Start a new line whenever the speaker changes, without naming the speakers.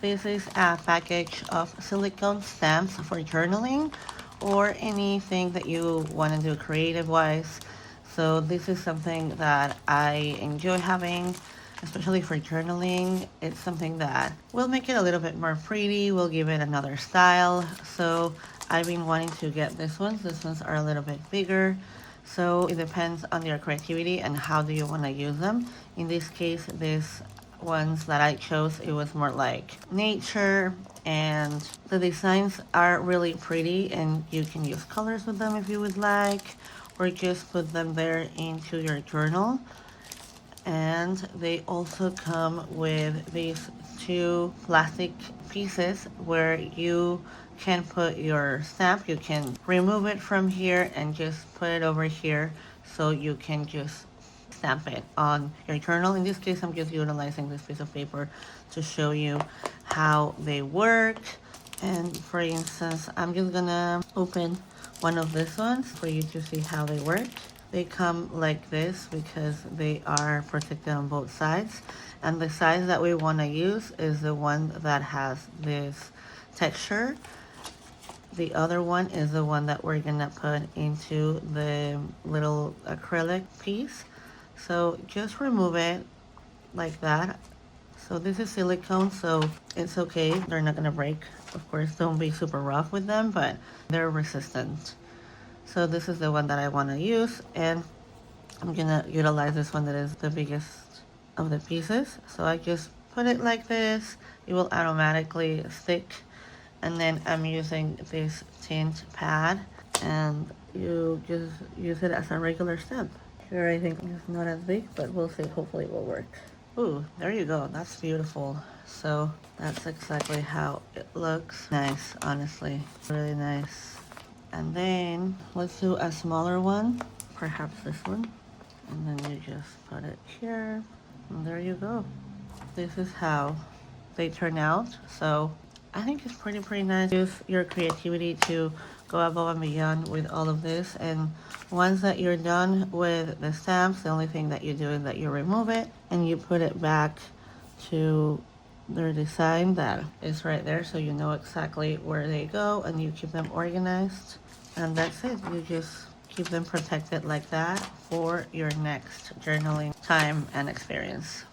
This is a package of silicone stamps for journaling or anything that you want to do creative-wise. So this is something that I enjoy having, especially for journaling. It's something that will make it a little bit more pretty, will give it another style. So I've been wanting to get this ones. These ones are a little bit bigger. So it depends on your creativity and how do you want to use them. In this case, these ones that I chose, it was more like nature, and the designs are really pretty, and you can use colors with them if you would like, or just put them there into your journal. And they also come with these two plastic pieces where you can put your stamp. You can remove it from here and just put it over here, so you can just stamp it on your journal. In this case, I'm just utilizing this piece of paper to show you how they work. And for instance, I'm just gonna open one of these ones for you to see how they work. They come like this because they are protected on both sides. And the size that we want to use is the one that has this texture. The other one is the one that we're gonna put into the little acrylic piece. So just remove it like that. So this is silicone, so it's okay. They're not gonna break. Of course, don't be super rough with them, but they're resistant. So this is the one that I want to use, and I'm gonna utilize this one that is the biggest of the pieces. So I just put it like this. It will automatically stick. And then I'm using this tint pad, and you just use it as a regular stamp. Here I think it's not as big, but we'll see. Hopefully it will work. Ooh, there you go. That's beautiful. So that's exactly how it looks. Nice, honestly. Really nice. And then let's do a smaller one, perhaps this one. And then you just put it here, and there you go. This is how they turn out. So I think it's pretty nice. Use your creativity to go above and beyond with all of this. And once that you're done with the stamps, the only thing that you do is that you remove it and you put it back to their design that is right there, so you know exactly where they go, and you keep them organized. And that's it. You just keep them protected like that for your next journaling time and experience.